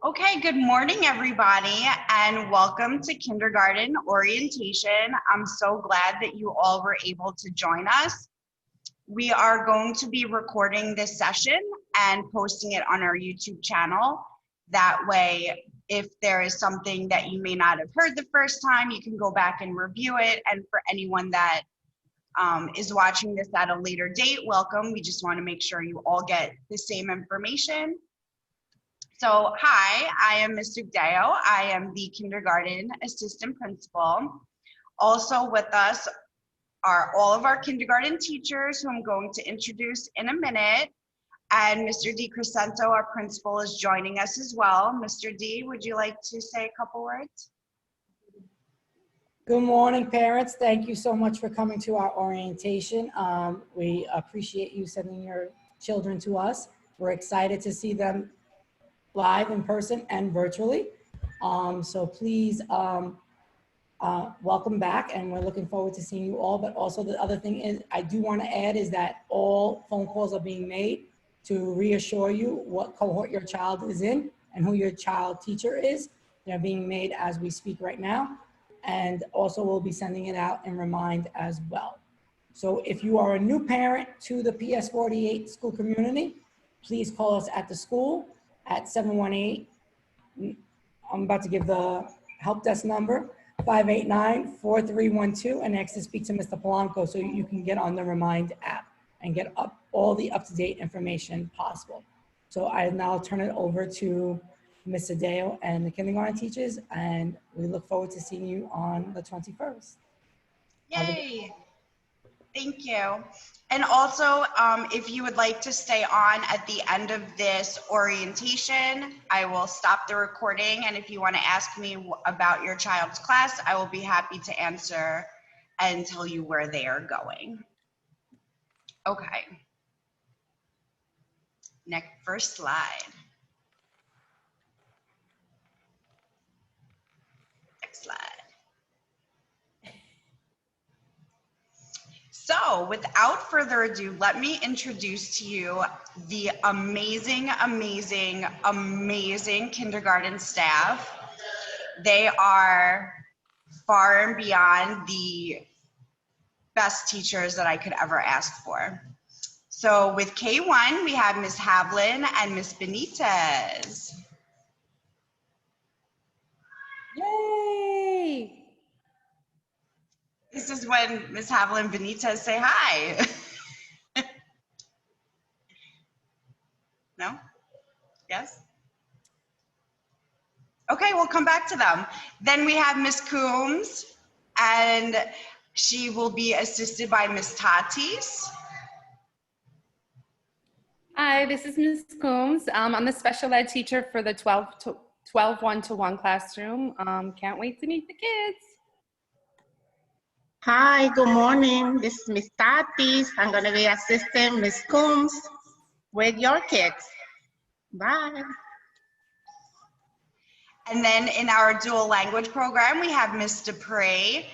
Okay, good morning, everybody, and welcome to kindergarten orientation. I'm so glad that you all were able to join us. We are going to be recording this session and posting it on our YouTube channel. That way, if there is something that you may not have heard the first time, you can go back and review it. And for anyone that is watching this at a later date, welcome. We just want to make sure you all get the same information. So, hi, I am Ms. Sotero. I am the kindergarten assistant principal. Also with us are all of our kindergarten teachers who I'm going to introduce in a minute. And Mr. D. Crescento, our principal, is joining us as well. Mr. D, would you like to say a couple words? Good morning, parents. Thank you so much for coming to our orientation. We appreciate you sending your children to us. We're excited to see them live in person and virtually. So please welcome back, and we're looking forward to seeing you all. But also the other thing is, I do want to add is that all phone calls are being made to reassure you what cohort your child is in and who your child teacher is. They're being made as we speak right now. And also we'll be sending it out in Remind as well. So if you are a new parent to the PS48 school community, please call us at the school at 718, I'm about to give the help desk number, 589-4312, and ask to speak to Mr. Polanco so you can get on the Remind app and get all the up-to-date information possible. So I now turn it over to Ms. Sotero and the kindergarten teachers, and we look forward to seeing you on the 21st. Yay! Thank you. And also, if you would like to stay on at the end of this orientation, I will stop the recording. And if you want to ask me about your child's class, I will be happy to answer and tell you where they are going. Okay. First slide. Next slide. So without further ado, let me introduce to you the amazing, amazing, amazing kindergarten staff. They are far and beyond the best teachers that I could ever ask for. So with K1, we have Ms. Havlin and Ms. Benitez. Yay! This is when Ms. Havlin and Benitez say hi. No? Yes? Okay, we'll come back to them. Then we have Ms. Coombs, and she will be assisted by Ms. Tatis. Hi, this is Ms. Coombs. I'm the special ed teacher for the 12 1-to-1 classroom. Can't wait to meet the kids. Hi, good morning. This is Ms. Tatis. I'm going to be assisting Ms. Coombs with your kids. Bye. And then in our dual language program, we have Ms. Dupre.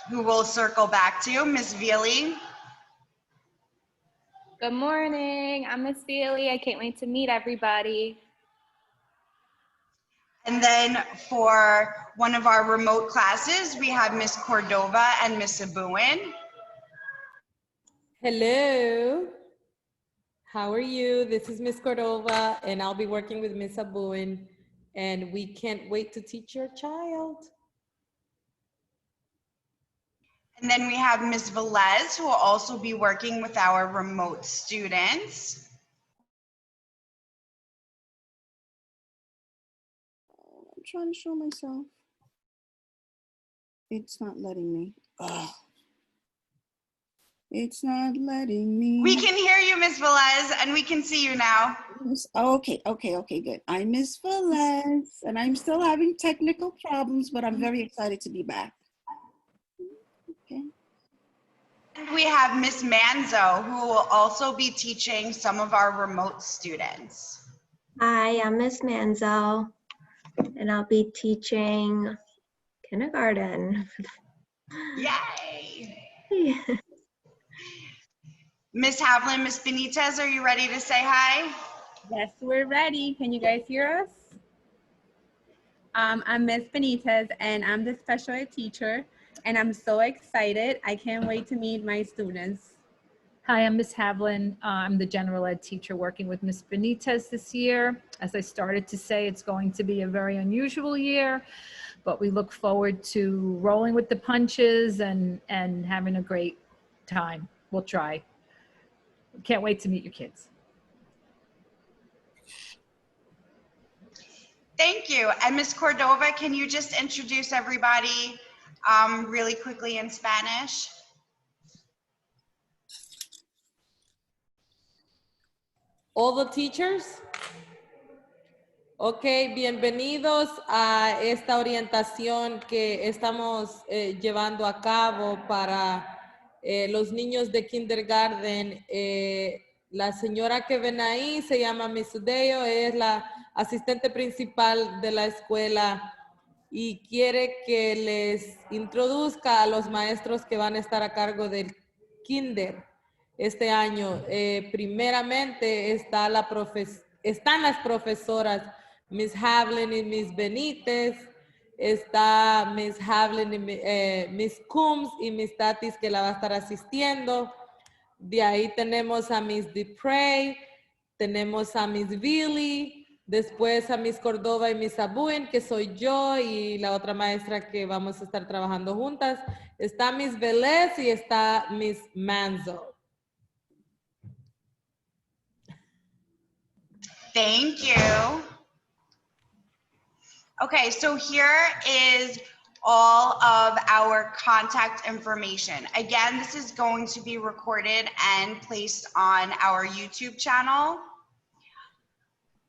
Who will circle back to Ms. Veely. Good morning, I'm Miss Veely. I can't wait to meet everybody. And then for one of our remote classes, we have Ms. Cordova and Ms. Abuin. Hello, how are you? This is Ms. Cordova, and I'll be working with Ms. Abuin, and we can't wait to teach your child. And then we have Ms. Velez, who will also be working with our remote students. I'm trying to show myself. It's not letting me. Oh. It's not letting me. We can hear you, Ms. Velez, and we can see you now. Okay, good. I'm Miss Velez, and I'm still having technical problems, but I'm very excited to be back. Okay. And we have Ms. Manzo, who will also be teaching some of our remote students. Hi, I'm Miss Manzo, and I'll be teaching kindergarten. Yay! Ms. Havlin, Ms. Benitez, are you ready to say hi? Yes, we're ready. Can you guys hear us? I'm Ms. Benitez, and I'm the special ed teacher, and I'm so excited. I can't wait to meet my students. Hi, I'm Ms. Havlin. I'm the general ed teacher working with Ms. Benitez this year. As I started to say, it's going to be a very unusual year, but we look forward to rolling with the punches and having a great time. We'll try. Can't wait to meet your kids. Thank you. And Ms. Cordova, can you just introduce everybody really quickly in Spanish? All the teachers. Ok, bienvenidos a esta orientación que estamos llevando a cabo para los niños de kindergarten. La señora que ven ahí se llama Miss Sotero, es la asistente principal de la escuela y quiere que les introduzca a los maestros que van a estar a cargo del kinder este año. Primeramente están las profesoras Miss Havlin y Miss Benítez, está Miss Havlin y Miss Coombs y Miss Tatis que la va a estar asistiendo. De ahí tenemos a Miss Dupre, tenemos a Miss Billy, después a Miss Cordova y Miss Abuen, que soy yo y la otra maestra que vamos a estar trabajando juntas. Está Miss Velez y está Miss Manzo. Thank you. Okay, so here is all of our contact information. Again, this is going to be recorded and placed on our YouTube channel,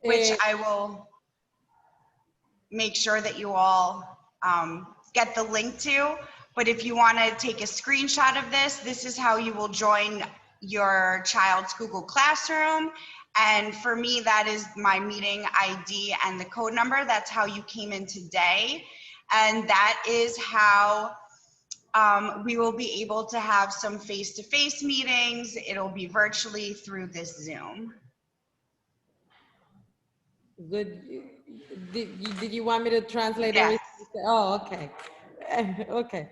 which I will make sure that you all get the link to. But if you want to take a screenshot of this, this is how you will join your child's Google Classroom. And for me, that is my meeting ID and the code number. That's how you came in today. And that is how we will be able to have some face-to-face meetings. It'll be virtually through this Zoom. Good. Did you want me to translate Yes. everything? Oh, okay. Okay.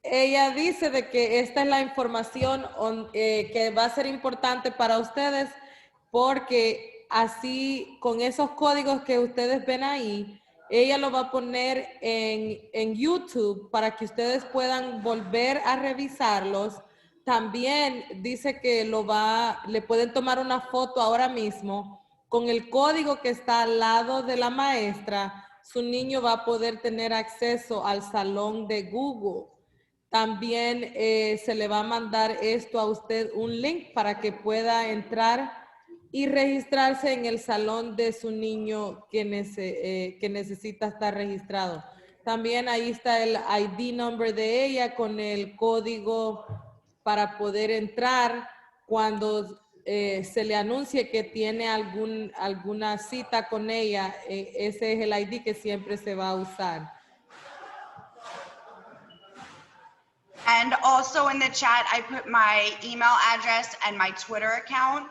Ella dice de que esta es la información que va a ser importante para ustedes porque así con esos códigos que ustedes ven ahí, ella lo va a poner en YouTube para que ustedes puedan volver a revisarlos. También dice que le pueden tomar una foto ahora mismo con el código que está al lado de la maestra. Su niño va a poder tener acceso al salón de Google. También se le va a mandar esto a usted, un link para que pueda entrar y registrarse en el salón de su niño que necesita estar registrado. También ahí está el ID number de ella con el código para poder entrar cuando se le anuncie que tiene alguna cita con ella. Ese es el ID que siempre se va a usar. And also in the chat, I put my email address and my Twitter account.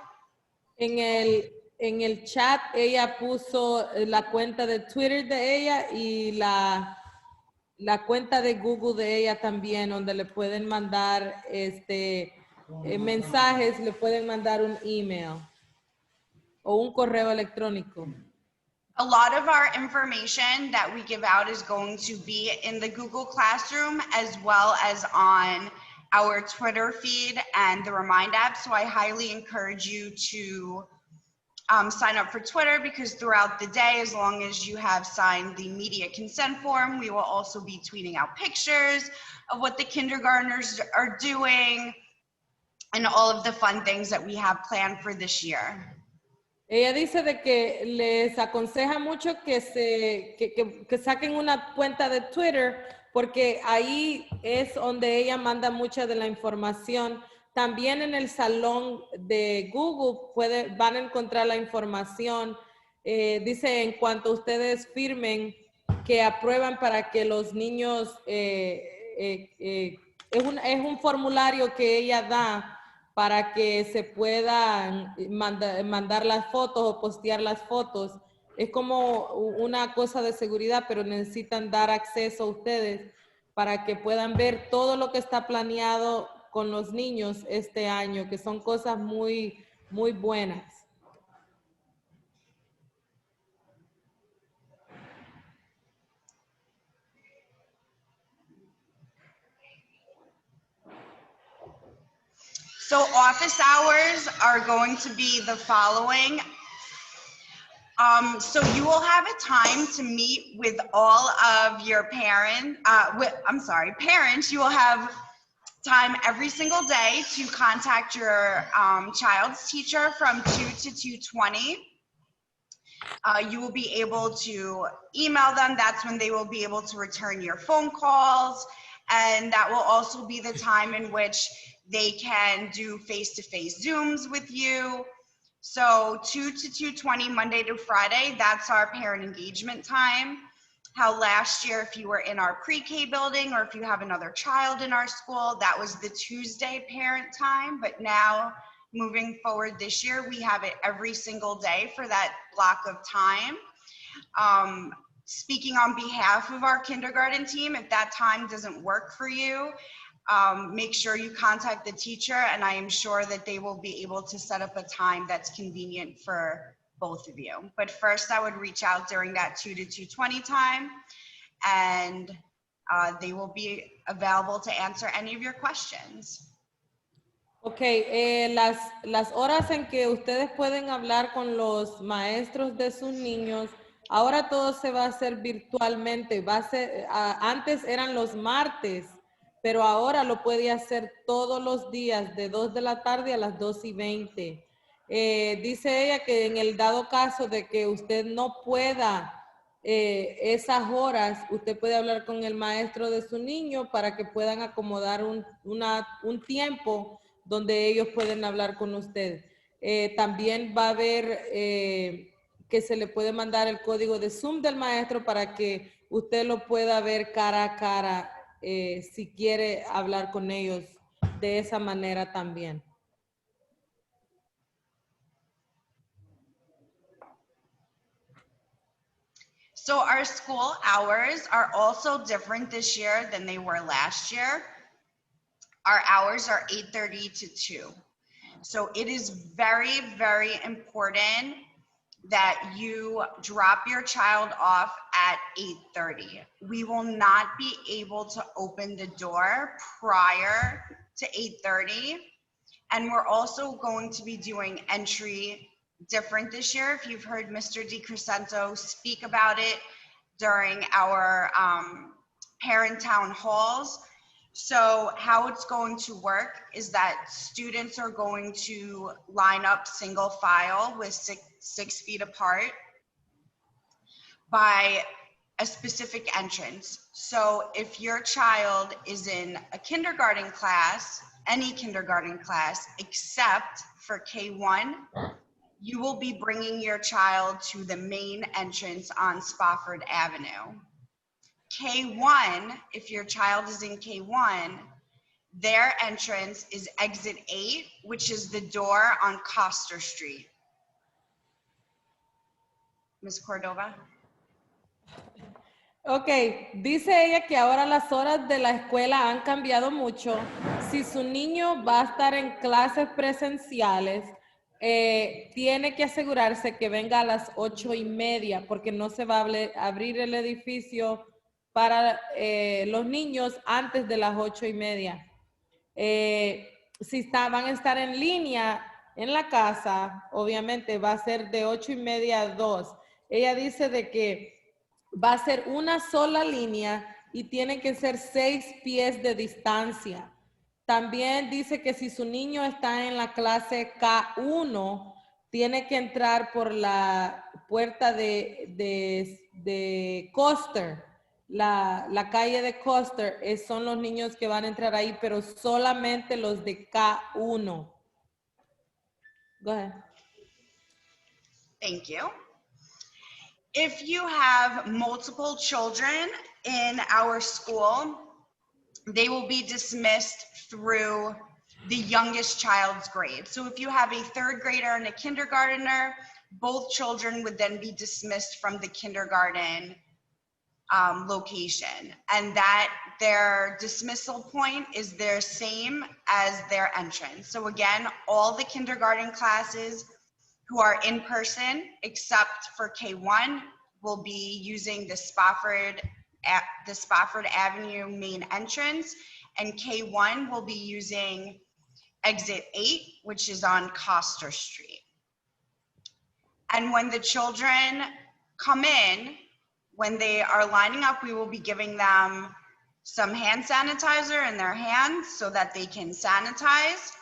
En el chat ella puso la cuenta de Twitter de ella y la cuenta de Google de ella también, donde le pueden mandar mensajes, le pueden mandar un email o un correo electrónico. A lot of our information that we give out is going to be in the Google Classroom as well as on our Twitter feed and the Remind app. So I highly encourage you to sign up for Twitter because throughout the day, as long as you have signed the media consent form, we will also be tweeting out pictures of what the kindergartners are doing and all of the fun things that we have planned for this year. Ella dice de que les aconseja mucho que saquen una cuenta de Twitter porque ahí es donde ella manda mucha de la información. También en el salón de Google van a encontrar la información. Dice en cuanto ustedes firmen que aprueban para que los niños es un formulario que ella da para que se puedan mandar las fotos o postear las fotos. Es como una cosa de seguridad, pero necesitan dar acceso a ustedes para que puedan ver todo lo que está planeado con los niños este año, que son cosas muy, muy buenas. So office hours are going to be the following. So you will have a time to meet with all of your parents. Parents. You will have time every single day to contact your child's teacher from 2 to 2:20. You will be able to email them. That's when they will be able to return your phone calls. And that will also be the time in which they can do face-to-face Zooms with you. So 2 to 2:20, Monday to Friday, that's our parent engagement time. How last year, if you were in our pre-K building or if you have another child in our school, that was the Tuesday parent time. But now, moving forward this year, we have it every single day for that block of time. Speaking on behalf of our kindergarten team, if that time doesn't work for you, make sure you contact the teacher, and I am sure that they will be able to set up a time that's convenient for both of you. But first, I would reach out during that 2 to 2:20 time, and they will be available to answer any of your questions. Ok, las horas en que ustedes pueden hablar con los maestros de sus niños, ahora todo se va a hacer virtualmente. Va a ser, antes eran los martes, pero ahora lo puede hacer todos los días de 2 de la tarde a las 2:20. Dice ella que en el dado caso de que usted no pueda esas horas, usted puede hablar con el maestro de su niño para que puedan acomodar un tiempo donde ellos pueden hablar con usted. También va a haber que se le puede mandar el código de Zoom del maestro para que usted lo pueda ver cara a cara si quiere hablar con ellos de esa manera también. So our school hours are also different this year than they were last year. Our hours are 8:30 to 2. So it is very, very important that you drop your child off at 8:30. We will not be able to open the door prior to 8:30. And we're also going to be doing entry different this year. If you've heard Mr. DiCrescento speak about it during our parent town halls. So how it's going to work is that students are going to line up single file with six feet apart by a specific entrance. So if your child is in a kindergarten class, any kindergarten class except for K1, you will be bringing your child to the main entrance on Spofford Avenue. K1, if your child is in K1, their entrance is exit 8, which is the door on Coster Street. Ms. Cordova? Ok, dice ella que ahora las horas de la escuela han cambiado mucho. Si su niño va a estar en clases presenciales, tiene que asegurarse que venga a las 8:30 porque no se va a abrir el edificio para los niños antes de las 8:30. Si van a estar en línea en la casa, obviamente va a ser de 8:30 a 2. Ella dice de que va a ser una sola línea y tiene que ser 6 pies de distancia. También dice que si su niño está en la clase K1, tiene que entrar por la puerta de Coster, la calle de Coster. Son los niños que van a entrar ahí, pero solamente los de K1. Go ahead. Thank you. If you have multiple children in our school, they will be dismissed through the youngest child's grade. So if you have a third grader and a kindergartner, both children would then be dismissed from the kindergarten location, and that their dismissal point is their same as their entrance. So again, all the kindergarten classes who are in person, except for K1, will be using the Spofford Avenue main entrance, and K1 will be using exit 8, which is on Coster Street. And when the children come in, when they are lining up, we will be giving them some hand sanitizer in their hands so that they can sanitize.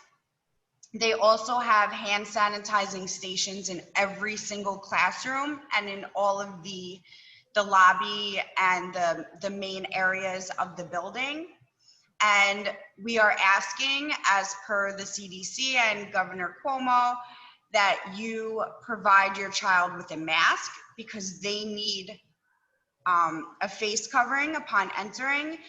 They also have hand sanitizing stations in every single classroom and in all of the lobby and the main areas of the building. And we are asking, as per the CDC and Governor Cuomo, that you provide your child with a mask because they need a face covering upon entering.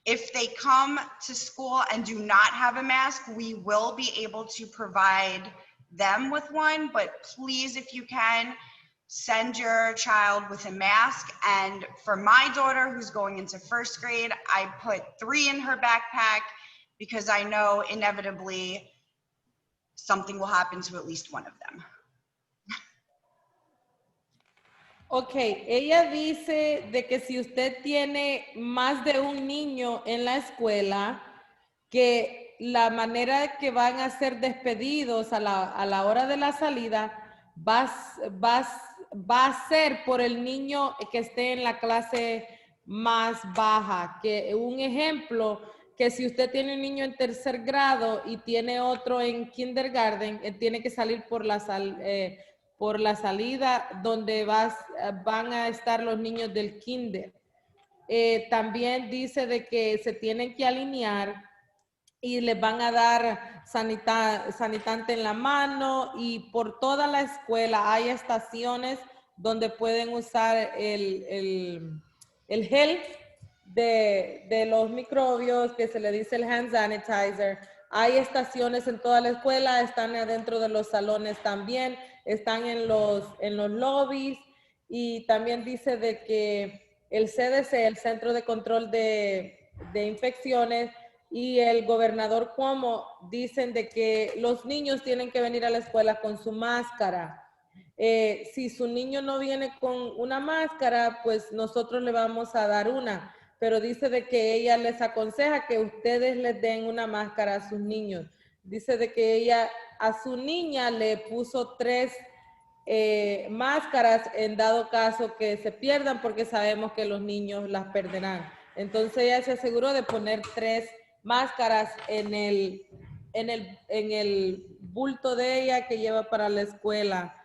If they come to school and do not have a mask, we will be able to provide them with one, but please, if you can, send your child with a mask. And for my daughter who's going into first grade, I put 3 in her backpack because I know inevitably something will happen to at least one of them. Ok, ella dice de que si usted tiene más de un niño en la escuela, que la manera que van a ser despedidos a la hora de la salida va a ser por el niño que esté en la clase más baja. Que un ejemplo, que si usted tiene un niño en tercer grado y tiene otro en kindergarten, tiene que salir por la salida donde van a estar los niños del kinder. También dice de que se tienen que alinear y les van a dar sanitante en la mano, y por toda la escuela hay estaciones donde pueden usar el gel de los microbios, que se le dice el hand sanitizer. Hay estaciones en toda la escuela, están adentro de los salones también, están en los lobbies, y también dice de que el CDC, el Centro de Control de Infecciones, y el gobernador Cuomo dicen de que los niños tienen que venir a la escuela con su máscara. Si su niño no viene con una máscara, pues nosotros le vamos a dar una. Pero dice de que ella les aconseja que ustedes les den una máscara a sus niños. Dice de que ella a su niña le puso 3 máscaras en dado caso que se pierdan, porque sabemos que los niños las perderán. Entonces ella se aseguró de poner 3 máscaras en el bulto de ella que lleva para la escuela,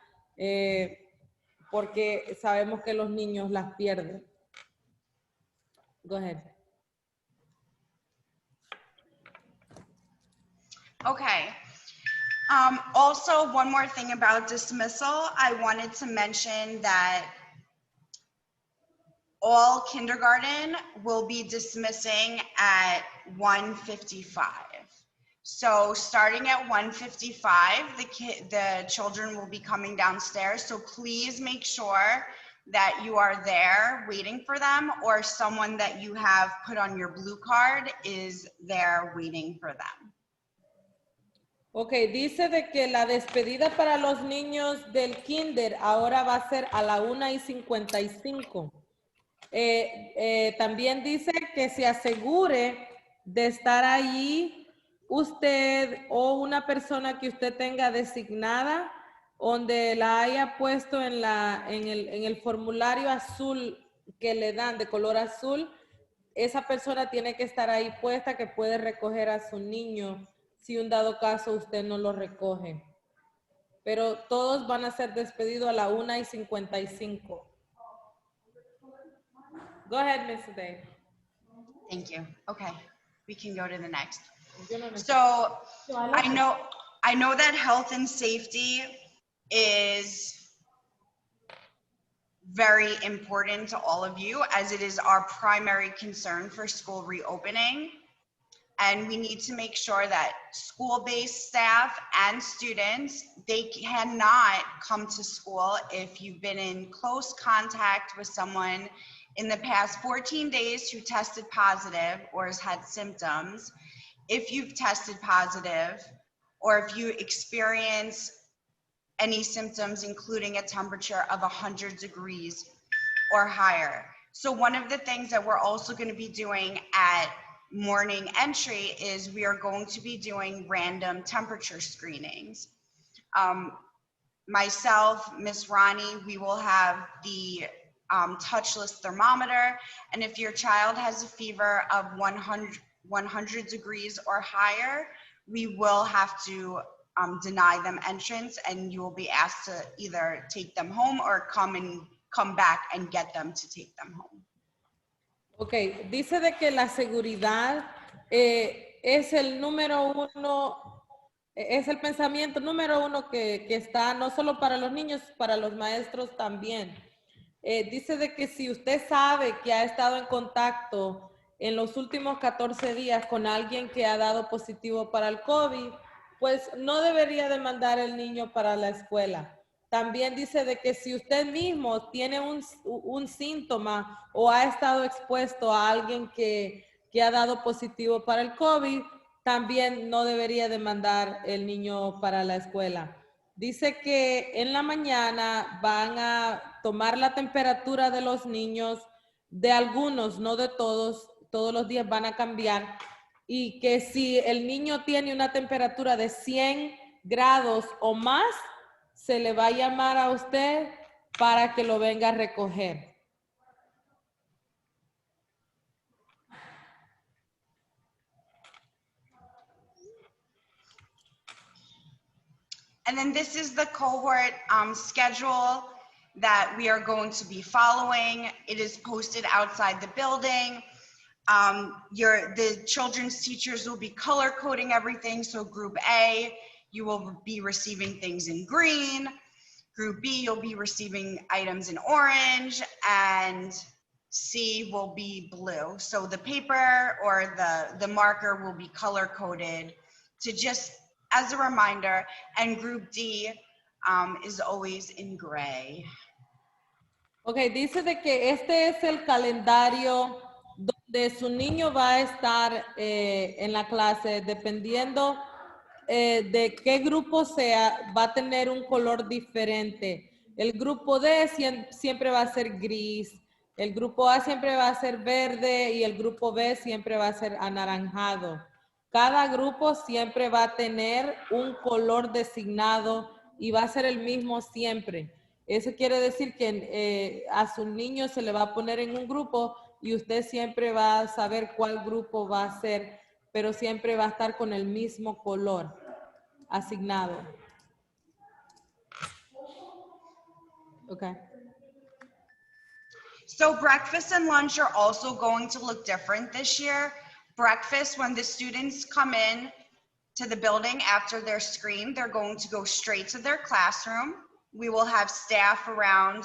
porque sabemos que los niños las pierden. Go ahead. Okay. Also, one more thing about dismissal. I wanted to mention that all kindergarten will be dismissing at 1:55. So starting at 1:55, the children will be coming downstairs. So please make sure that you are there waiting for them, or someone that you have put on your blue card is there waiting for them. Ok, dice de que la despedida para los niños del kinder ahora va a ser a la 1:55. También dice que se asegure de estar allí usted o una persona que usted tenga designada, donde la haya puesto en el formulario azul que le dan de color azul. Esa persona tiene que estar ahí puesta, que puede recoger a su niño si un dado caso usted no lo recoge. Pero todos van a ser despedidos a la 1:55. Go ahead, Mr. Day. Thank you. Okay, we can go to the next. So I know that health and safety is very important to all of you, as it is our primary concern for school reopening. And we need to make sure that school-based staff and students, they cannot come to school if you've been in close contact with someone in the past 14 days who tested positive or has had symptoms. If you've tested positive, or if you experience any symptoms, including a temperature of 100 degrees or higher. So one of the things that we're also going to be doing at morning entry is we are going to be doing random temperature screenings. Myself, Miss Ronnie, we will have the touchless thermometer, and if your child has a fever of 100 degrees or higher, we will have to deny them entrance, and you will be asked to either take them home or come back and get them to take them home. Ok, dice de que la seguridad es el número uno, es el pensamiento número uno que está no solo para los niños, para los maestros también. Dice de que si usted sabe que ha estado en contacto en los últimos 14 días con alguien que ha dado positivo para el COVID, pues no debería de mandar el niño para la escuela. También dice de que si usted mismo tiene un síntoma o ha estado expuesto a alguien que ha dado positivo para el COVID, también no debería de mandar el niño para la escuela. Dice que en la mañana van a tomar la temperatura de los niños, de algunos, no de todos, todos los días van a cambiar, y que si el niño tiene una temperatura de 100 grados o más, se le va a llamar a usted para que lo venga a recoger. And then this is the cohort schedule that we are going to be following. It is posted outside the building. The children's teachers will be color coding everything. So group A, you will be receiving things in green. Group B, you'll be receiving items in orange, and C will be blue. So the paper or the marker will be color coded to just as a reminder, and group D is always in gray. Ok, dice de que este es el calendario donde su niño va a estar en la clase, dependiendo de qué grupo sea, va a tener un color diferente. El grupo D siempre va a ser gris, el grupo A siempre va a ser verde y el grupo B siempre va a ser anaranjado. Cada grupo siempre va a tener un color designado y va a ser el mismo siempre. Eso quiere decir que a su niño se le va a poner en un grupo y usted siempre va a saber cuál grupo va a ser, pero siempre va a estar con el mismo color asignado. Okay. So breakfast and lunch are also going to look different this year. Breakfast, when the students come in to the building after they're screened, they're going to go straight to their classroom. We will have staff around,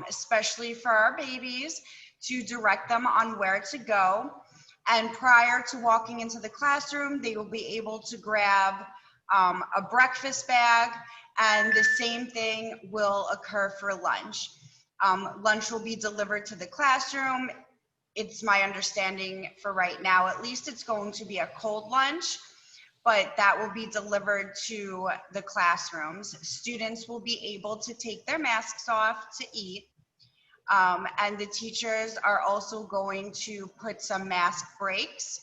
especially for our babies, to direct them on where to go. And prior to walking into the classroom, they will be able to grab a breakfast bag, and the same thing will occur for lunch. Lunch will be delivered to the classroom. It's my understanding for right now, at least it's going to be a cold lunch, but that will be delivered to the classrooms. Students will be able to take their masks off to eat. And the teachers are also going to put some mask breaks,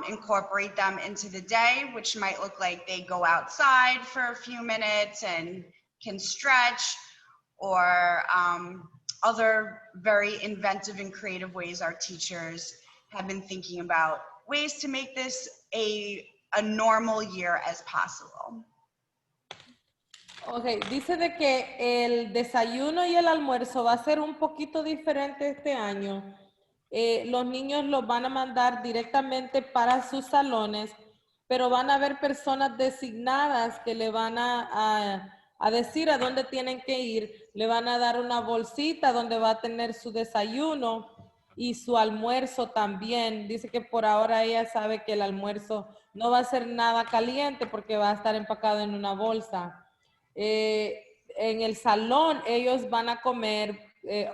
incorporate them into the day, which might look like they go outside for a few minutes and can stretch, or other very inventive and creative ways our teachers have been thinking about ways to make this a normal year as possible. Ok, dice de que el desayuno y el almuerzo va a ser un poquito diferente este año. Los niños los van a mandar directamente para sus salones, pero van a haber personas designadas que le van a decir a dónde tienen que ir. Le van a dar una bolsita donde va a tener su desayuno y su almuerzo también. Dice que por ahora ella sabe que el almuerzo no va a ser nada caliente porque va a estar empacado en una bolsa. En el salón ellos van a comer,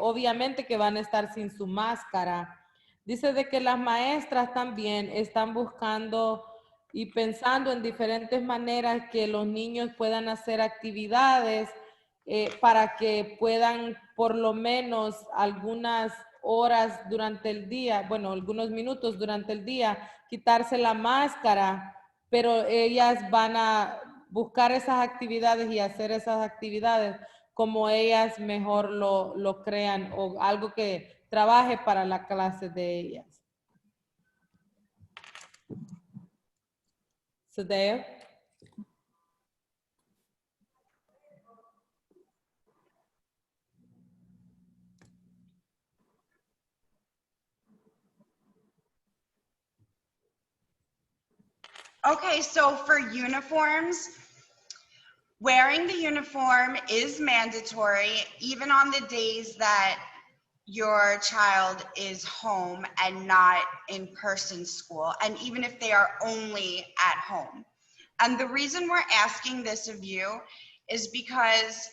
obviamente que van a estar sin su máscara. Dice de que las maestras también están buscando y pensando en diferentes maneras que los niños puedan hacer actividades para que puedan por lo menos algunas horas durante el día, bueno, algunos minutos durante el día, quitarse la máscara, pero ellas van a buscar esas actividades y hacer esas actividades como ellas mejor lo crean o algo que trabaje para la clase de ellas. Sotero. Okay, so for uniforms, wearing the uniform is mandatory, even on the days that your child is home and not in person school, and even if they are only at home. And the reason we're asking this of you is because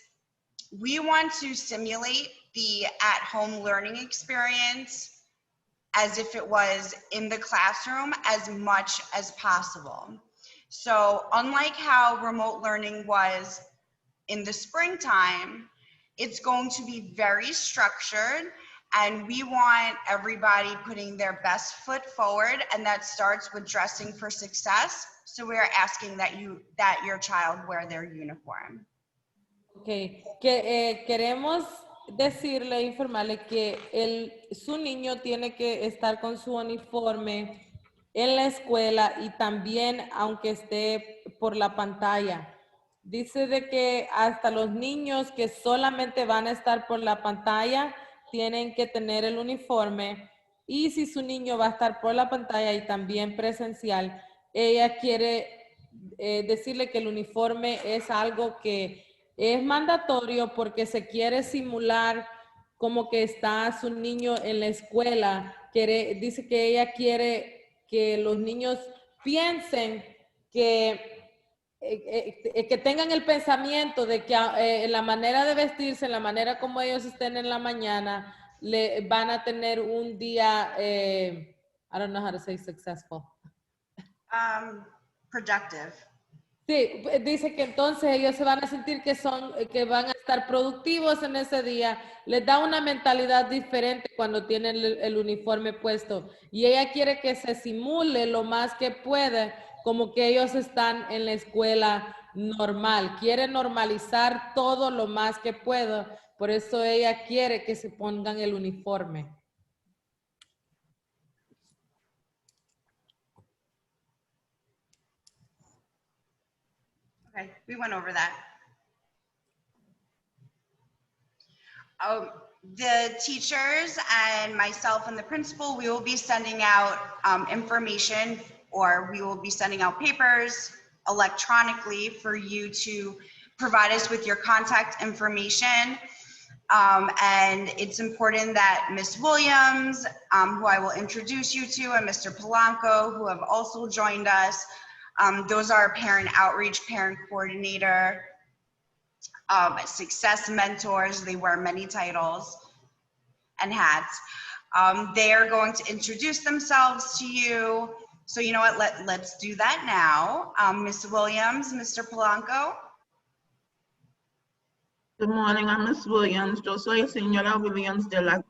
we want to simulate the at-home learning experience as if it was in the classroom as much as possible. So unlike how remote learning was in the springtime, it's going to be very structured, and we want everybody putting their best foot forward, and that starts with dressing for success. So we are asking that your child wear their uniform. Okay, que queremos decirle, informarle que su niño tiene que estar con su uniforme en la escuela y también aunque esté por la pantalla. Dice de que hasta los niños que solamente van a estar por la pantalla tienen que tener el uniforme, y si su niño va a estar por la pantalla y también presencial, ella quiere decirle que el uniforme es algo que es mandatorio porque se quiere simular como que está su niño en la escuela. Dice que ella quiere que los niños piensen que tengan el pensamiento de que en la manera de vestirse, en la manera como ellos estén en la mañana, van a tener un día, I don't know how to say successful. Productive. Sí, dice que entonces ellos se van a sentir que van a estar productivos en ese día. Les da una mentalidad diferente cuando tienen el uniforme puesto. Y ella quiere que se simule lo más que puede, como que ellos están en la escuela normal. Quiere normalizar todo lo más que pueda. Por eso ella quiere que se pongan el uniforme. Okay, we went over that. The teachers and myself and the principal, we will be sending out information, or we will be sending out papers electronically for you to provide us with your contact information. And it's important that Ms. Williams, who I will introduce you to, and Mr. Polanco, who have also joined us, those are parent outreach, parent coordinator, success mentors. They wear many titles and hats. They are going to introduce themselves to you. So you know what, let's do that now. Ms. Williams, Mr. Polanco. Good morning, I'm Ms. Williams. Yo soy señora Williams de la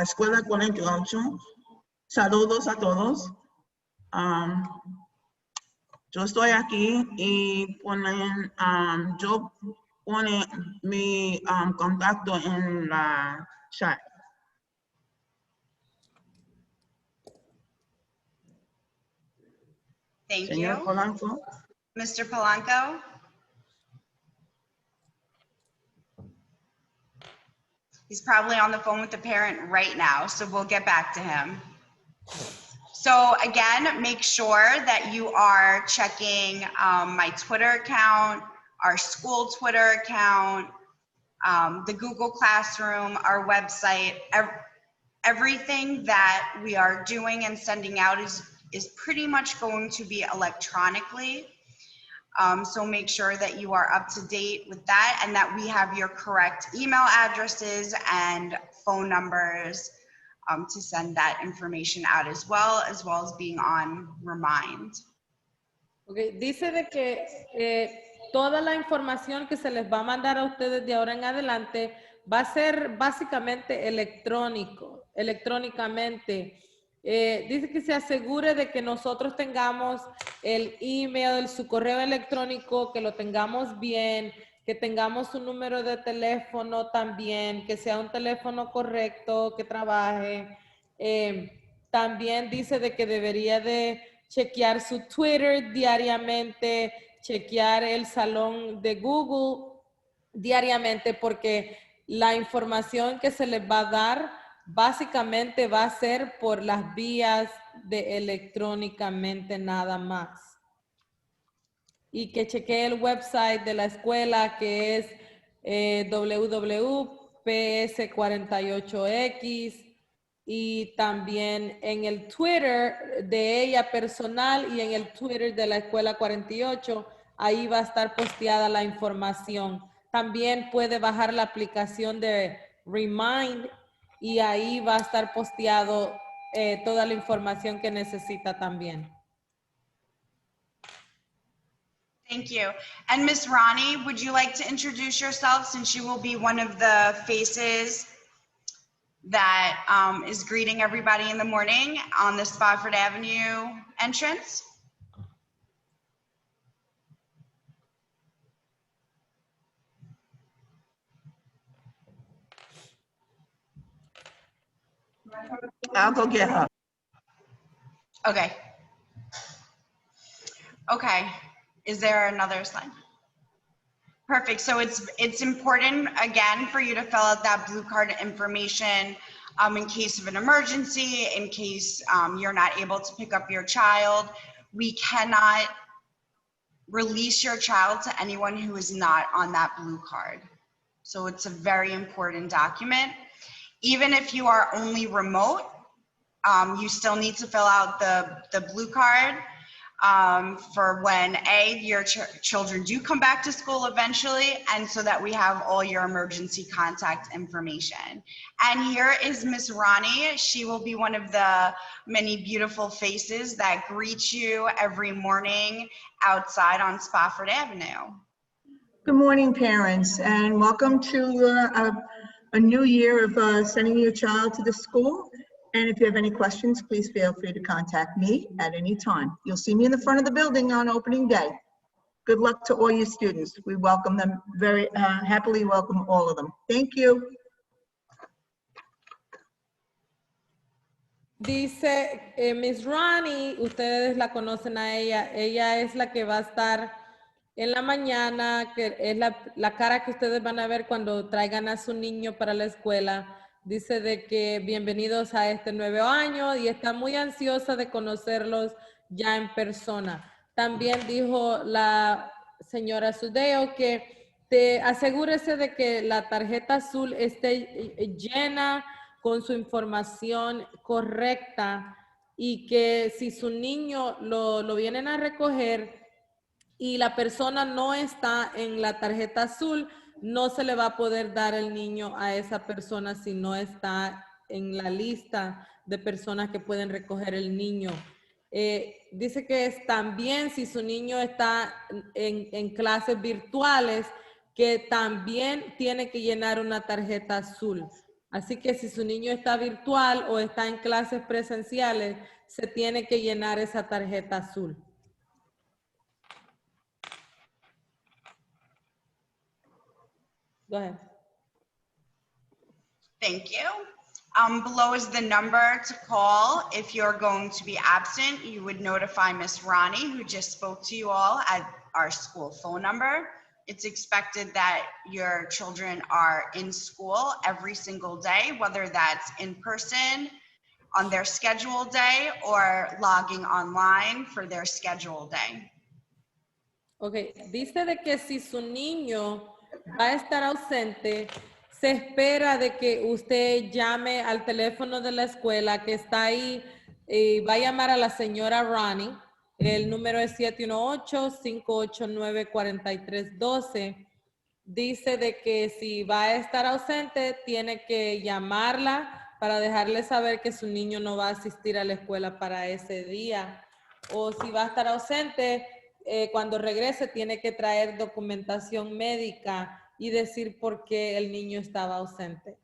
Escuela 48. Saludos a todos. Yo estoy aquí y yo pone mi contacto en la chat. Thank Señor you. Polanco. Mr. Polanco. He's probably on the phone with the parent right now, so we'll get back to him. So again, make sure that you are checking my Twitter account, our school Twitter account, the Google Classroom, our website. Everything that we are doing and sending out is pretty much going to be electronically. So make sure that you are up to date with that and that we have your correct email addresses and phone numbers to send that information out as well as being on Remind. Okay. Dice de que toda la información que se les va a mandar a ustedes de ahora en adelante va a ser básicamente electrónicamente. Dice que se asegure de que nosotros tengamos el email, su correo electrónico, que lo tengamos bien, que tengamos un número de teléfono también, que sea un teléfono correcto, que trabaje. También dice de que debería de chequear su Twitter diariamente, chequear el salón de Google diariamente, porque la información que se les va a dar básicamente va a ser por las vías de electrónicamente nada más. Y que chequee el website de la escuela, que es www.ps48x, y también en el Twitter de ella personal y en el Twitter de la escuela 48, ahí va a estar posteada la información. También puede bajar la aplicación de Remind y ahí va a estar posteado toda la información que necesita también. Thank you. And Miss Ronnie, would you like to introduce yourself, since you will be one of the faces that is greeting everybody in the morning on the Spofford Avenue entrance? I'll go get her. Okay. Okay. Is there another slide? Perfect. So it's important, again, for you to fill out that blue card information in case of an emergency, in case you're not able to pick up your child. We cannot release your child to anyone who is not on that blue card. So it's a very important document. Even if you are only remote, you still need to fill out the blue card for when your children do come back to school eventually, and so that we have all your emergency contact information. And here is Miss Ronnie. She will be one of the many beautiful faces that greet you every morning outside on Spofford Avenue. Good morning, parents, and welcome to a new year of sending your child to the school. And if you have any questions, please feel free to contact me at any time. You'll see me in the front of the building on opening day. Good luck to all your students. We welcome them very happily, welcome all of them. Thank you. Dice Miss Ronnie, ustedes la conocen a ella. Ella es la que va a estar en la mañana, que es la cara que ustedes van a ver cuando traigan a su niño para la escuela. Dice de que bienvenidos a este nuevo año y está muy ansiosa de conocerlos ya en persona. También dijo la señora Sotero que asegúrese de que la tarjeta azul esté llena con su información correcta y que si su niño lo vienen a recoger y la persona no está en la tarjeta azul, no se le va a poder dar el niño a esa persona si no está en la lista de personas que pueden recoger el niño. Dice que es también si su niño está en clases virtuales, que también tiene que llenar una tarjeta azul. Así que si su niño está virtual o está en clases presenciales, se tiene que llenar esa tarjeta azul. Go ahead. Thank you. Below is the number to call. If you're going to be absent, you would notify Miss Ronnie, who just spoke to you all, at our school phone number. It's expected that your children are in school every single day, whether that's in person on their scheduled day or logging online for their scheduled day. Ok, dice de que si su niño va a estar ausente, se espera de que usted llame al teléfono de la escuela que está ahí y va a llamar a la señora Ronnie. El número es 718-589-4312. Dice de que si va a estar ausente, tiene que llamarla para dejarle saber que su niño no va a asistir a la escuela para ese día. O si va a estar ausente, cuando regrese tiene que traer documentación médica y decir por qué el niño estaba ausente.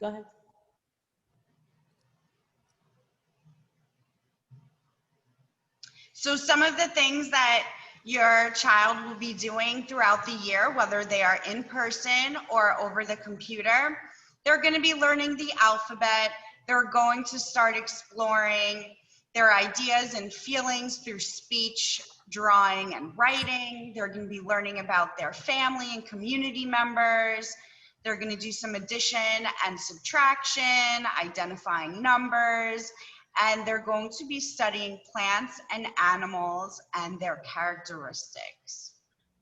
Go ahead. So some of the things that your child will be doing throughout the year, whether they are in person or over the computer, they're going to be learning the alphabet. They're going to start exploring their ideas and feelings through speech, drawing, and writing. They're going to be learning about their family and community members. They're going to do some addition and subtraction, identifying numbers, and they're going to be studying plants and animals and their characteristics.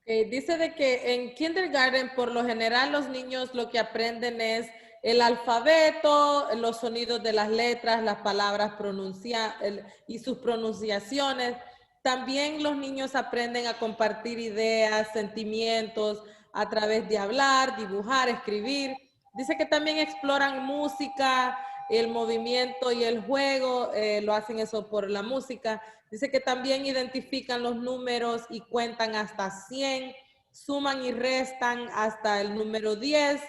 Dice de que en kindergarten, por lo general, los niños lo que aprenden es el alfabeto, los sonidos de las letras, las palabras y sus pronunciaciones. También los niños aprenden a compartir ideas, sentimientos a través de hablar, dibujar, escribir. Dice que también exploran música, el movimiento y el juego, lo hacen eso por la música. Dice que también identifican los números y cuentan hasta 100, suman y restan hasta el número 10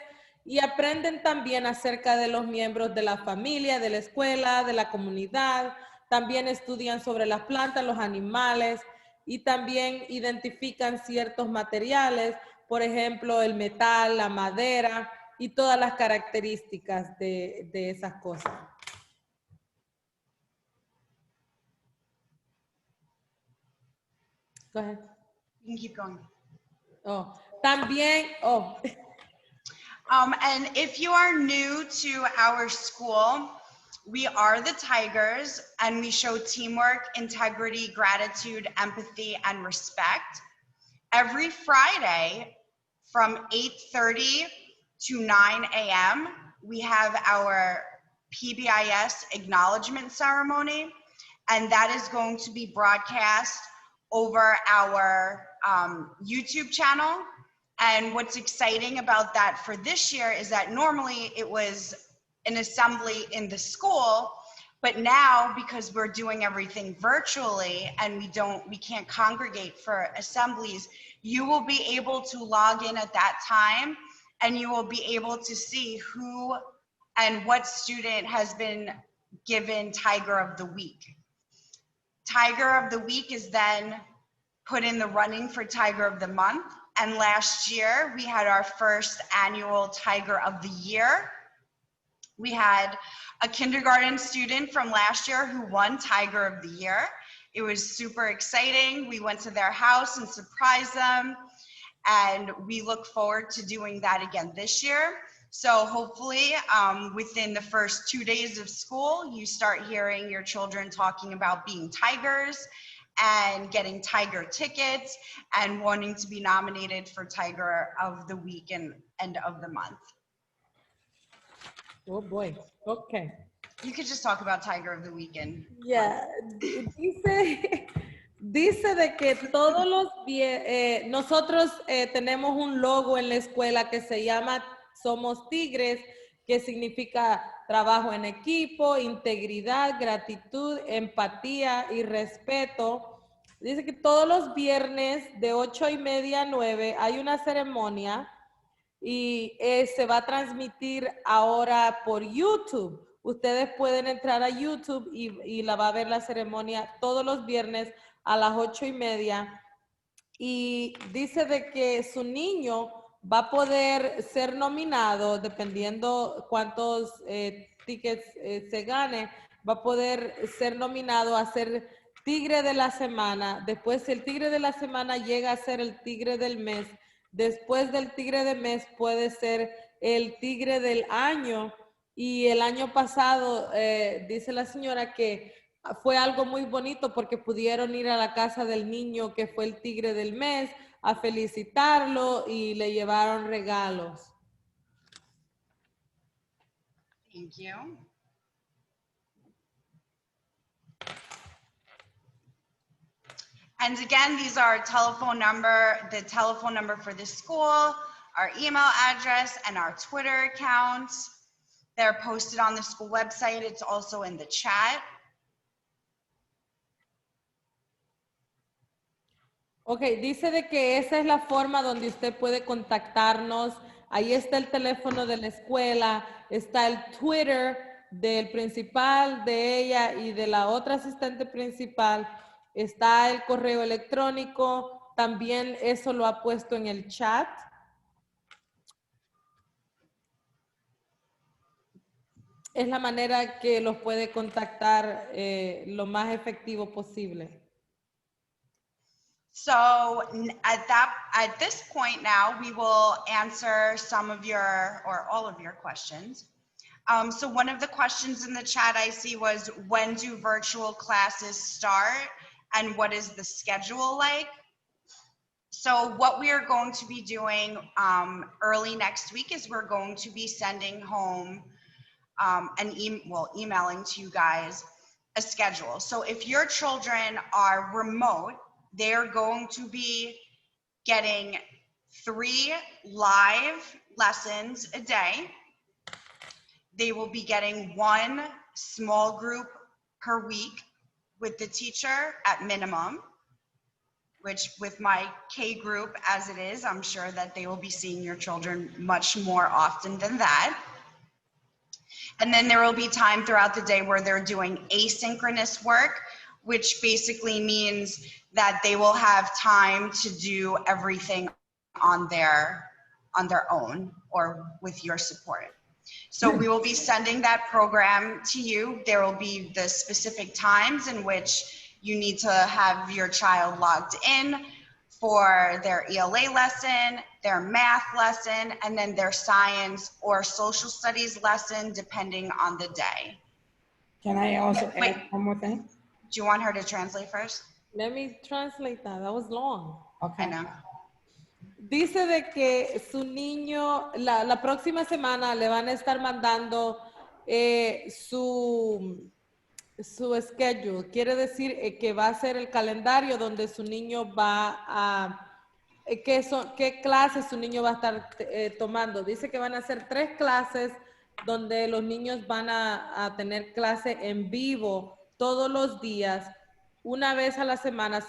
y aprenden también acerca de los miembros de la familia, de la escuela, de la comunidad. También estudian sobre las plantas, los animales y también identifican ciertos materiales, por ejemplo, el metal, la madera y todas las características de esas cosas. Go ahead. You can keep going. Oh, también, And if you are new to our school, we are the Tigers, and we show teamwork, integrity, gratitude, empathy, and respect. Every Friday from 8:30 to 9 a.m., we have our PBIS acknowledgement ceremony, and that is going to be broadcast over our YouTube channel. And what's exciting about that for this year is that normally it was an assembly in the school, but now because we're doing everything virtually and we can't congregate for assemblies, you will be able to log in at that time and you will be able to see who and what student has been given Tiger of the Week. Tiger of the Week is then put in the running for Tiger of the Month. And last year, we had our first annual Tiger of the Year. We had a kindergarten student from last year who won Tiger of the Year. It was super exciting. We went to their house and surprised them. And we look forward to doing that again this year. So hopefully within the first 2 days of school, you start hearing your children talking about being Tigers and getting Tiger tickets and wanting to be nominated for Tiger of the Week and end of the month. Oh boy, okay. You could just talk about Tiger of the Weekend. Yeah, dice de que todos los nosotros tenemos un logo en la escuela que se llama Somos Tigres, que significa trabajo en equipo, integridad, gratitud, empatía y respeto. Dice que todos los viernes de 8:30 a 9 hay una ceremonia y se va a transmitir ahora por YouTube. Ustedes pueden entrar a YouTube y la va a ver la ceremonia todos los viernes a las 8:30. Y dice de que su niño va a poder ser nominado, dependiendo cuántos tickets se gane, va a poder ser nominado a ser Tigre de la Semana. Después, si el Tigre de la Semana llega a ser el Tigre del Mes, después del Tigre del Mes puede ser el Tigre del Año. Y el año pasado, dice la señora que fue algo muy bonito porque pudieron ir a la casa del niño que fue el Tigre del Mes, a felicitarlo y le llevaron regalos. Thank you. And again, these are the telephone number for the school, our email address, and our Twitter account. They're posted on the school website. It's also in the chat. Ok, dice de que esa es la forma donde usted puede contactarnos. Ahí está el teléfono de la escuela, está el Twitter del principal, de ella y de la otra asistente principal. Está el correo electrónico, también eso lo ha puesto en el chat. Es la manera que los puede contactar lo más efectivo posible. So at this point now, we will answer some of your, or all of your questions. So one of the questions in the chat I see was, when do virtual classes start and what is the schedule like? So what we are going to be doing early next week is we're going to be sending home emailing to you guys a schedule. So if your children are remote, they're going to be getting 3 live lessons a day. They will be getting 1 small group per week with the teacher at minimum, which with my K group as it is, I'm sure that they will be seeing your children much more often than that. And then there will be time throughout the day where they're doing asynchronous work, which basically means that they will have time to do everything on their own or with your support. So we will be sending that program to you. There will be the specific times in which you need to have your child logged in for their ELA lesson, their math lesson, and then their science or social studies lesson, depending on the day. Can I also add one more thing? Do you want her to translate first? Let me translate that. That was long. Okay. I know. Dice de que su niño, la próxima semana le van a estar mandando su schedule. Quiere decir que va a ser el calendario donde su niño va a, qué clases su niño va a estar tomando. Dice que van a ser 3 clases donde los niños van a tener clase en vivo todos los días. Una vez a la semana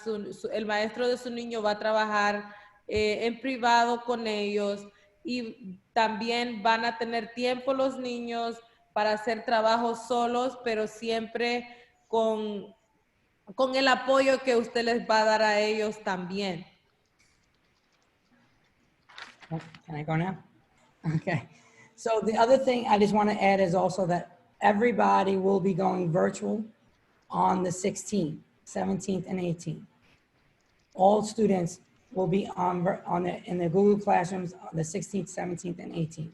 el maestro de su niño va a trabajar en privado con ellos y también van a tener tiempo los niños para hacer trabajos solos, pero siempre con el apoyo que usted les va a dar a ellos también. Can I go now? Okay. So the other thing I just want to add is also that everybody will be going virtual on the 16th, 17th, and 18th. All students will be in the Google Classrooms on the 16th, 17th, and 18th.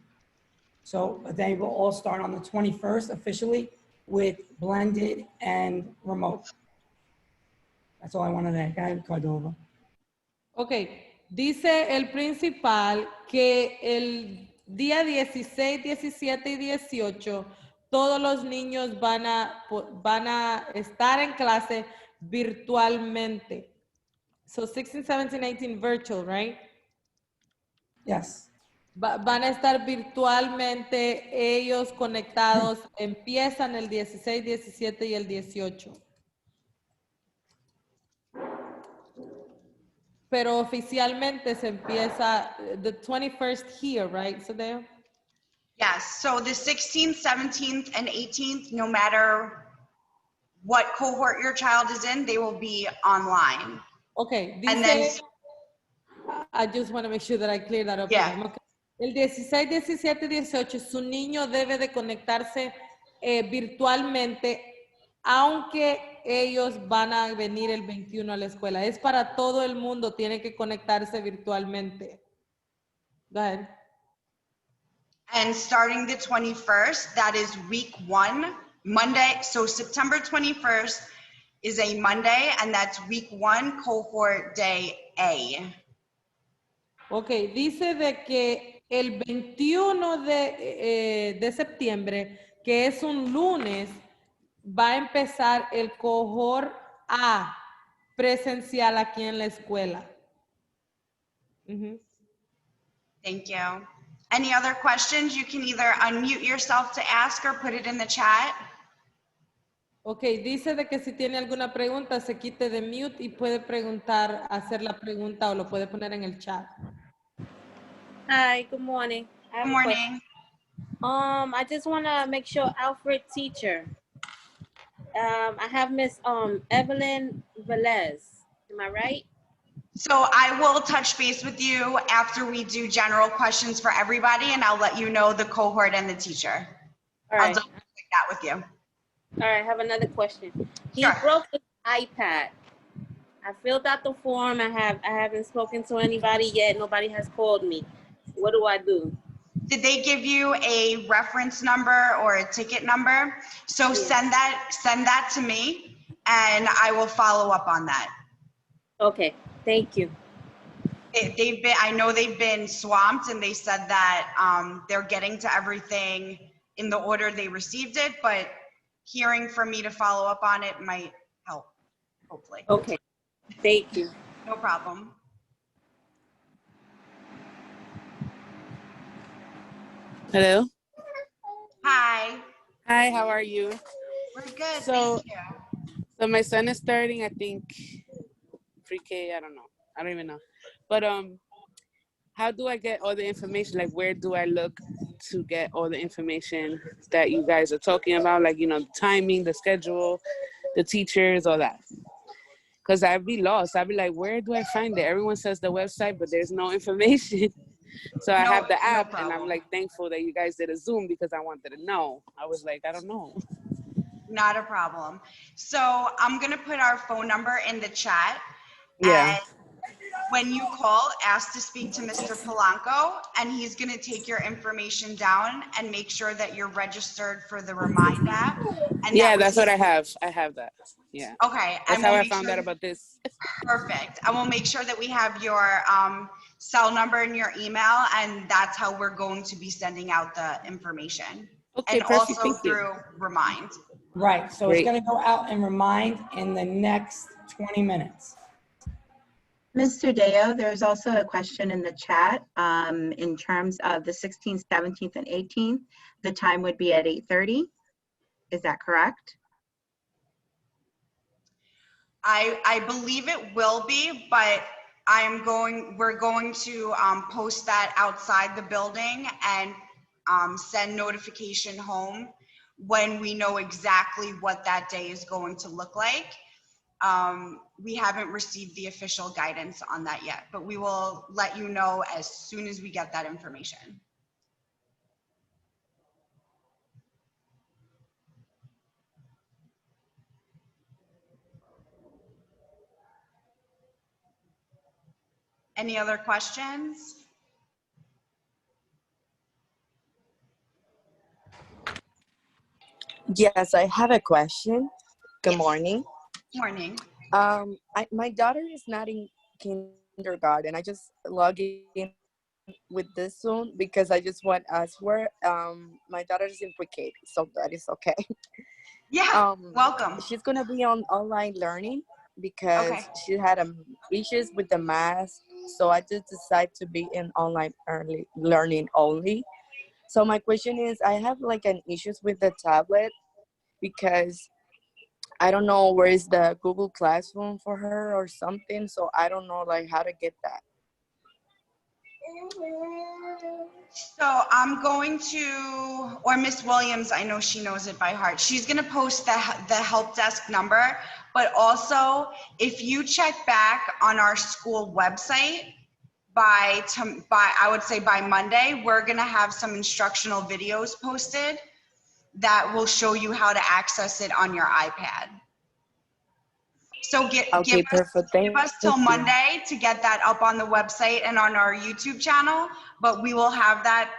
So they will all start on the 21st officially with blended and remote. That's all I wanted to add. Go ahead, Cordova. Okay. Dice el principal que el día 16, 17 y 18 todos los niños van a estar en clase virtualmente. So 16, 17, 18 virtual, right? Yes. Van a estar virtualmente ellos conectados. Empiezan el 16, 17 y el 18. Pero oficialmente se empieza the 21st here, right, Sotero? Yes, so the 16th, 17th, and 18th, no matter what cohort your child is in, they will be online. Okay, And then, I just want to make sure that I clear that up. Yeah. Okay. El 16, 17, 18, su niño debe de conectarse virtualmente, aunque ellos van a venir el 21 a la escuela. Es para todo el mundo, tiene que conectarse virtualmente. Go ahead. and starting the 21st, that is week 1, Monday. So September 21st is a Monday, and that's week 1, cohort day A. Ok, dice de que el 21 de septiembre, que es un lunes, va a empezar el cohort A presencial aquí en la escuela. Ujú. Thank you. Any other questions? You can either unmute yourself to ask or put it in the chat. Ok, dice de que si tiene alguna pregunta se quite de mute y puede preguntar, hacer la pregunta o lo puede poner en el chat. Hi, good morning. I have Good a question. morning. I just want to make sure Alfred teacher. I have Miss Evelyn Velez. Am I right? So I will touch base with you after we do general questions for everybody, and I'll let you know the cohort and the teacher. All I'll right. double check that with you. All right. I have another question. He Sure. broke his iPad. I filled out the form. I haven't spoken to anybody yet. Nobody has called me. What do I do? Did they give you a reference number or a ticket number? So send that to me, and I will follow up on that. Okay. Thank you. I know they've been swamped, and they said that they're getting to everything in the order they received it, but hearing from me to follow up on it might help, hopefully. Okay. Thank you. No problem. Hello. Hi. Hi, how are you? We're good, So, thank you. so my son is starting, I think, pre-K, I don't know. I don't even know. But how do I get all the information? Like, where do I look to get all the information that you guys are talking about? Like, you know, the timing, the schedule, the teachers, all that. Because I'd be lost. I'd be like, where do I find it? Everyone says the website, but there's no information. So I have the app, and I'm like thankful that you guys did a Zoom because I wanted to know. I was like, I don't know. Not a problem. So I'm gonna put our phone number in the chat. Yeah. And when you call, ask to speak to Mr. Polanco, and he's gonna take your information down and make sure that you're registered for the Remind app. And Yeah, that that's what I have. I have that. Yeah. Okay. That's how I found out about this. Perfect. I will make sure that we have your cell number and your email, and that's how we're going to be sending out the information. Okay, and perfect. also Thank you. through Remind. Right, so Great. it's gonna go out and remind in the next 20 minutes. Mr. Deo, there's also a question in the chat in terms of the 16th, 17th, and 18th. The time would be at 8:30. Is that correct? I believe it will be, but we're going to post that outside the building and send notification home when we know exactly what that day is going to look like. We haven't received the official guidance on that yet, but we will let you know as soon as we get that information. Any other questions? Yes, I have a question. Good morning. Morning. My daughter is not in kindergarten. I just log in with this Zoom because I just want to ask where my daughter is in pre-K, so that is okay. Yeah, welcome. She's gonna be on online learning because she had issues with the math, so I just decided to be in online learning only. So my question is, I have like an issues with the tablet because I don't know where is the Google Classroom for her or something. So I don't know like how to get that. So I'm going to, or Miss Williams, I know she knows it by heart. She's going to post the help desk number, but also if you check back on our school website by I would say by Monday, we're going to have some instructional videos posted that will show you how to access it on your iPad. So give us till Monday to get that up on the website and on our YouTube channel, but we will have that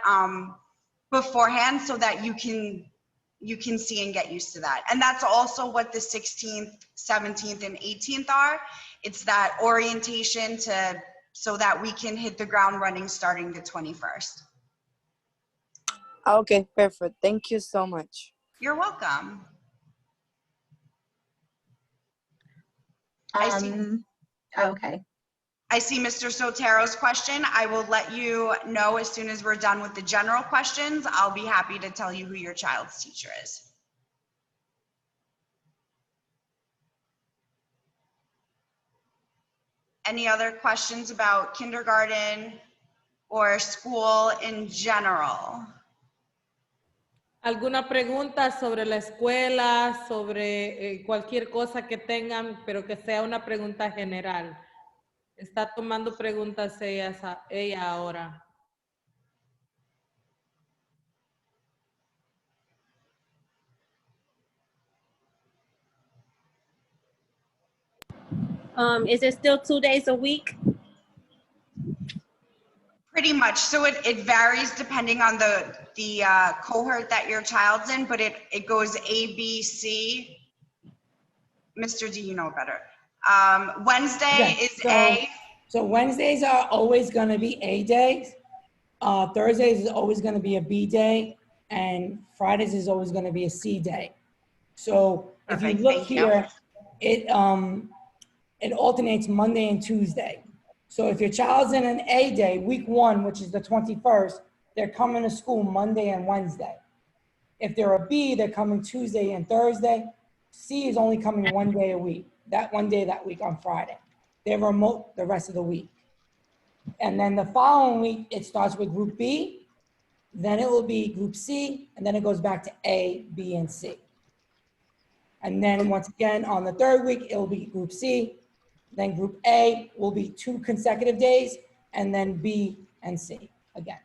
beforehand so that you can see and get used to that. And that's also what the 16th, 17th, and 18th are. It's that orientation to so that we can hit the ground running starting the 21st. Okay, perfect. Thank you so much. You're welcome. Okay. I see Mr. Sotero's question. I will let you know as soon as we're done with the general questions. I'll be happy to tell you who your child's teacher is. Any other questions about kindergarten or school in general? ¿Alguna pregunta sobre la escuela, sobre cualquier cosa que tengan, pero que sea una pregunta general? Está tomando preguntas ella ahora. Is it still 2 days a week? Pretty much. So it varies depending on the cohort that your child's in, but it goes A, B, C. Mr. D, you know better. Wednesday is A. So Wednesdays are always going to be A days. Thursdays is always going to be a B day, and Fridays is always going to be a C day. So if you Perfect, look thank you. here, it alternates Monday and Tuesday. So if your child's in an A day, week 1, which is the 21st, they're coming to school Monday and Wednesday. If they're a B, they're coming Tuesday and Thursday. C is only coming 1 day a week, that 1 day that week on Friday. They're remote the rest of the week. And then the following week, it starts with group B, then it will be group C, and then it goes back to A, B, and C. And then once again, on the 3rd week, it will be group C, then group A will be 2 consecutive days, and then B and C again.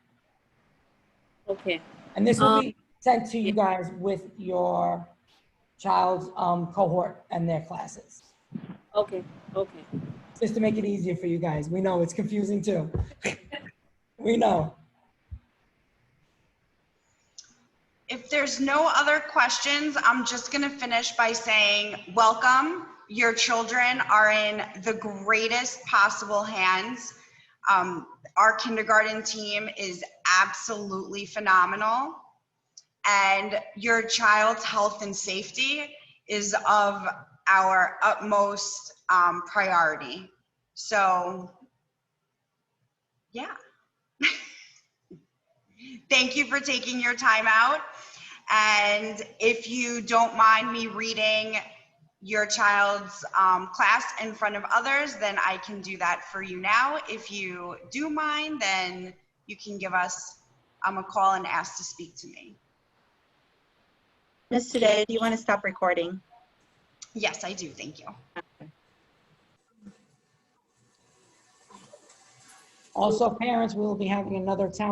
Okay. And this will be sent to you guys with your child's cohort and their classes. Okay, okay. Just to make it easier for you guys. We know it's confusing too. We know. If there's no other questions, I'm just gonna finish by saying, welcome. Your children are in the greatest possible hands. Our kindergarten team is absolutely phenomenal, and your child's health and safety is of our utmost priority. So, yeah. Thank you for taking your time out. And if you don't mind me reading your child's class in front of others, then I can do that for you now. If you do mind, then you can give us a call and ask to speak to me. Ms. Today, do you want to stop recording? Yes, I do. Thank you. Also, parents, we will be having another town